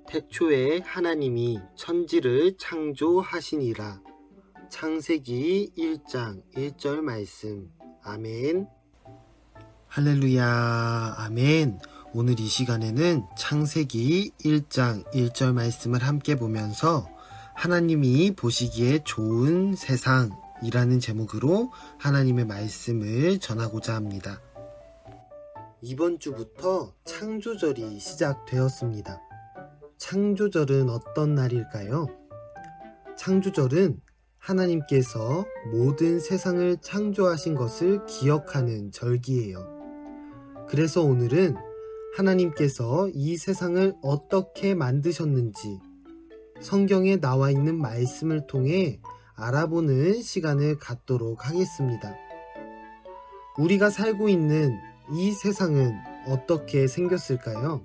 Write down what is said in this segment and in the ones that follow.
태초에 하나님이 천지를 창조하시니라. 창세기 1장 1절 말씀. 아멘. 할렐루야. 아멘. 오늘 이 시간에는 창세기 1장 1절 말씀을 함께 보면서 하나님이 보시기에 좋은 세상이라는 제목으로 하나님의 말씀을 전하고자 합니다. 이번 주부터 창조절이 시작되었습니다. 창조절은 어떤 날일까요? 창조절은 하나님께서 모든 세상을 창조하신 것을 기억하는 절기예요. 그래서 오늘은 하나님께서 이 세상을 어떻게 만드셨는지 성경에 나와 있는 말씀을 통해 알아보는 시간을 갖도록 하겠습니다. 우리가 살고 있는 이 세상은 어떻게 생겼을까요?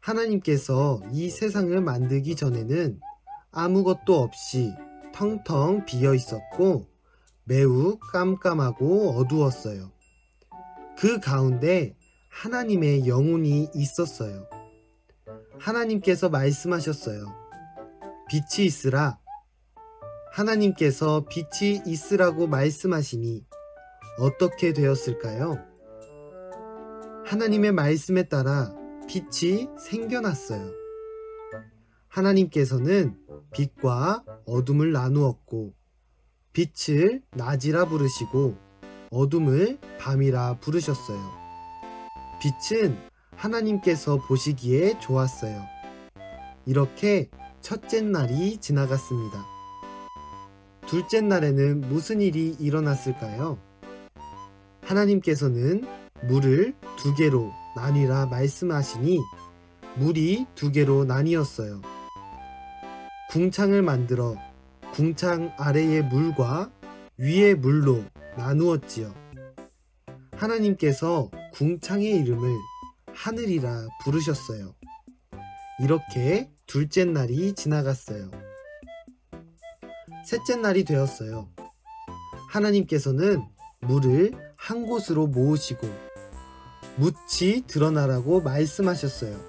하나님께서 이 세상을 만들기 전에는 아무것도 없이 텅텅 비어 있었고 매우 깜깜하고 어두웠어요. 그 가운데 하나님의 영혼이 있었어요. 하나님께서 말씀하셨어요. 빛이 있으라. 하나님께서 빛이 있으라고 말씀하시니 어떻게 되었을까요? 하나님의 말씀에 따라 빛이 생겨났어요. 하나님께서는 빛과 어둠을 나누었고 빛을 낮이라 부르시고 어둠을 밤이라 부르셨어요. 빛은 하나님께서 보시기에 좋았어요. 이렇게 첫째 날이 지나갔습니다. 둘째 날에는 무슨 일이 일어났을까요? 하나님께서는 물을 두 개로 나뉘라 말씀하시니 물이 두 개로 나뉘었어요. 궁창을 만들어 궁창 아래의 물과 위의 물로 나누었지요. 하나님께서 궁창의 이름을 하늘이라 부르셨어요. 이렇게 둘째 날이 지나갔어요. 셋째 날이 되었어요. 하나님께서는 물을 한 곳으로 모으시고 묻이 드러나라고 말씀하셨어요.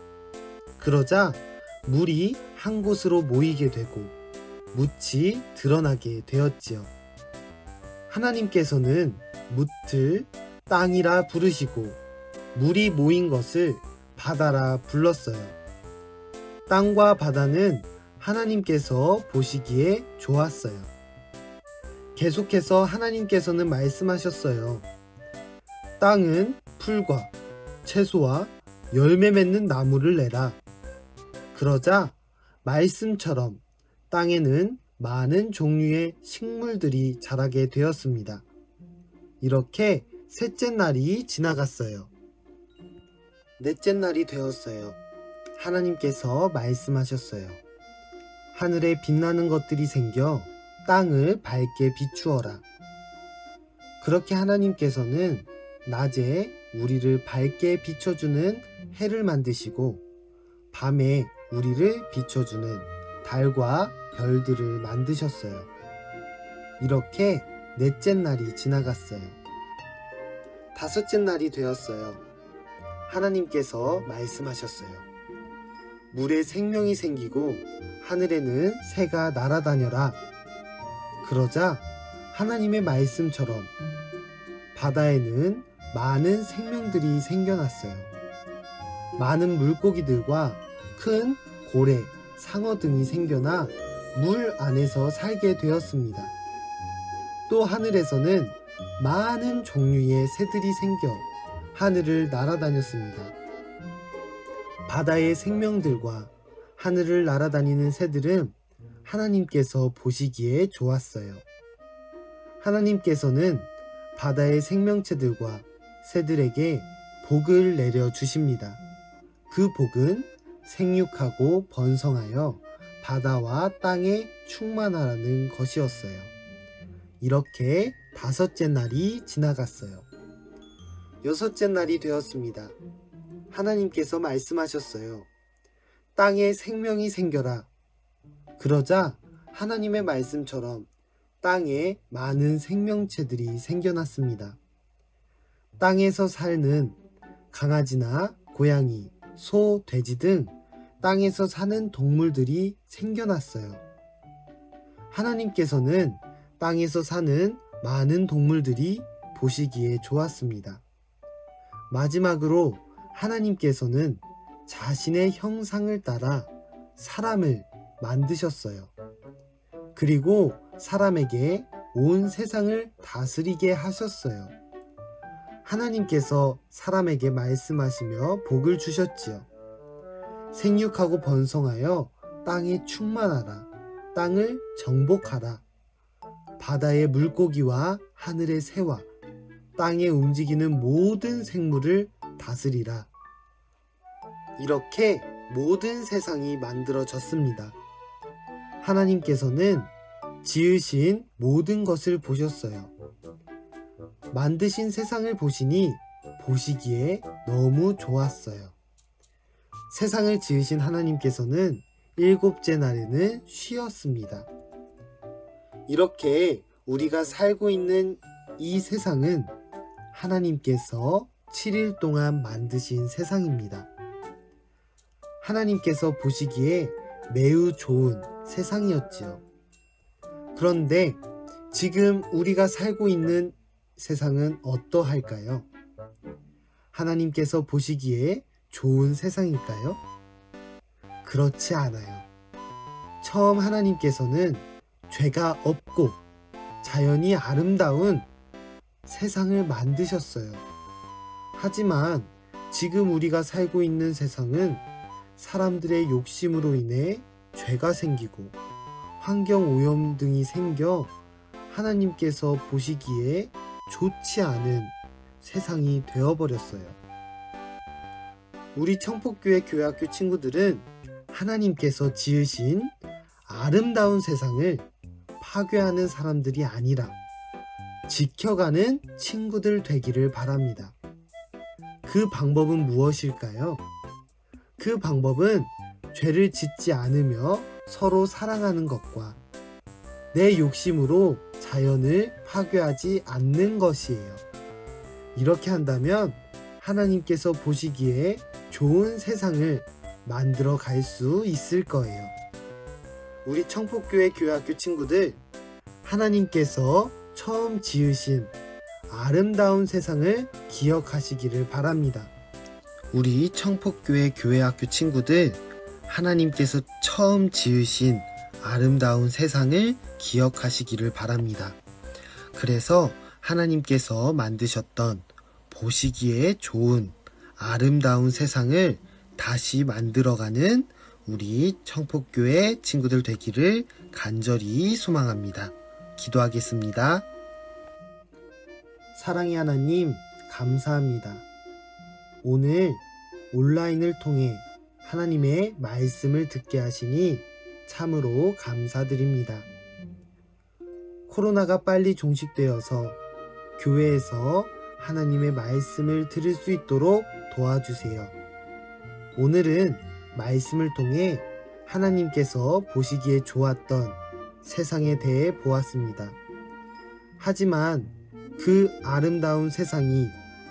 그러자 물이 한 곳으로 모이게 되고 묻이 드러나게 되었지요. 하나님께서는 묻을 땅이라 부르시고 물이 모인 것을 바다라 불렀어요. 땅과 바다는 하나님께서 보시기에 좋았어요. 계속해서 하나님께서는 말씀하셨어요. 땅은 풀과 채소와 열매 맺는 나무를 내라. 그러자 말씀처럼 땅에는 많은 종류의 식물들이 자라게 되었습니다. 이렇게 셋째 날이 지나갔어요. 넷째 날이 되었어요. 하나님께서 말씀하셨어요. 하늘에 빛나는 것들이 생겨 땅을 밝게 비추어라. 그렇게 하나님께서는 낮에 우리를 밝게 비춰주는 해를 만드시고 밤에 우리를 비춰주는 달과 별들을 만드셨어요. 이렇게 넷째 날이 지나갔어요. 다섯째 날이 되었어요. 하나님께서 말씀하셨어요. 물에 생명이 생기고 하늘에는 새가 날아다녀라. 그러자 하나님의 말씀처럼 바다에는 많은 생명들이 생겨났어요. 많은 물고기들과 큰 고래, 상어 등이 생겨나 물 안에서 살게 되었습니다. 또 하늘에서는 많은 종류의 새들이 생겨 하늘을 날아다녔습니다. 바다의 생명들과 하늘을 날아다니는 새들은 하나님께서 보시기에 좋았어요. 하나님께서는 바다의 생명체들과 새들에게 복을 내려 주십니다. 그 복은 생육하고 번성하여 바다와 땅에 충만하라는 것이었어요. 이렇게 다섯째 날이 지나갔어요. 여섯째 날이 되었습니다. 하나님께서 말씀하셨어요. 땅에 생명이 생겨라. 그러자 하나님의 말씀처럼 땅에 많은 생명체들이 생겨났습니다. 땅에서 사는 강아지나 고양이, 소, 돼지 등 땅에서 사는 동물들이 생겨났어요. 하나님께서는 땅에서 사는 많은 동물들이 보시기에 좋았습니다. 마지막으로 하나님께서는 자신의 형상을 따라 사람을 만드셨어요. 그리고 사람에게 온 세상을 다스리게 하셨어요. 하나님께서 사람에게 말씀하시며 복을 주셨지요. 생육하고 번성하여 땅에 충만하라. 땅을 정복하라. 바다의 물고기와 하늘의 새와 땅에 움직이는 모든 생물을 다스리라. 이렇게 모든 세상이 만들어졌습니다. 하나님께서는 지으신 모든 것을 보셨어요. 만드신 세상을 보시니 보시기에 너무 좋았어요. 세상을 지으신 하나님께서는 일곱째 날에는 쉬었습니다. 이렇게 우리가 살고 있는 이 세상은 하나님께서 7일 동안 만드신 세상입니다. 하나님께서 보시기에 매우 좋은 세상이었지요. 그런데 지금 우리가 살고 있는 세상은 어떠할까요? 하나님께서 보시기에 좋은 세상일까요? 그렇지 않아요. 처음 하나님께서는 죄가 없고 자연이 아름다운 세상을 만드셨어요. 하지만 지금 우리가 살고 있는 세상은 사람들의 욕심으로 인해 죄가 생기고 환경오염 등이 생겨 하나님께서 보시기에 좋지 않은 세상이 되어버렸어요. 우리 청포교회 교회학교 친구들은 하나님께서 지으신 아름다운 세상을 파괴하는 사람들이 아니라 지켜가는 친구들 되기를 바랍니다. 그 방법은 무엇일까요? 그 방법은 죄를 짓지 않으며 서로 사랑하는 것과 내 욕심으로 자연을 파괴하지 않는 것이에요. 이렇게 한다면 하나님께서 보시기에 좋은 세상을 만들어 갈 수 있을 거예요. 우리 청포교회 교회학교 친구들, 하나님께서 처음 지으신 아름다운 세상을 기억하시기를 바랍니다. 우리 청포교회 교회학교 친구들, 하나님께서 처음 지으신 아름다운 세상을 기억하시기를 바랍니다. 그래서 하나님께서 만드셨던 보시기에 좋은 아름다운 세상을 다시 만들어가는 우리 청포교회 친구들 되기를 간절히 소망합니다. 기도하겠습니다. 사랑의 하나님, 감사합니다. 오늘 온라인을 통해 하나님의 말씀을 듣게 하시니 참으로 감사드립니다. 코로나가 빨리 종식되어서 교회에서 하나님의 말씀을 들을 수 있도록 도와주세요. 오늘은 말씀을 통해 하나님께서 보시기에 좋았던 세상에 대해 보았습니다. 하지만 그 아름다운 세상이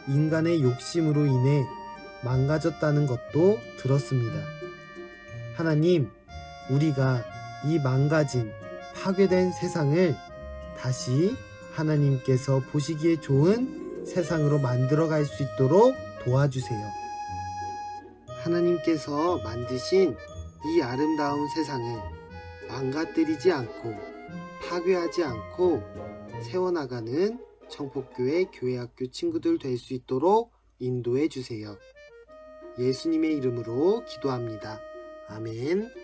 인간의 욕심으로 인해 망가졌다는 것도 들었습니다. 하나님, 우리가 이 망가진 파괴된 세상을 다시 하나님께서 보시기에 좋은 세상으로 만들어갈 수 있도록 도와주세요. 하나님께서 만드신 이 아름다운 세상을 망가뜨리지 않고 파괴하지 않고 세워나가는 청포교회 교회학교 친구들 될 수 있도록 인도해 주세요. 예수님의 이름으로 기도합니다. 아멘.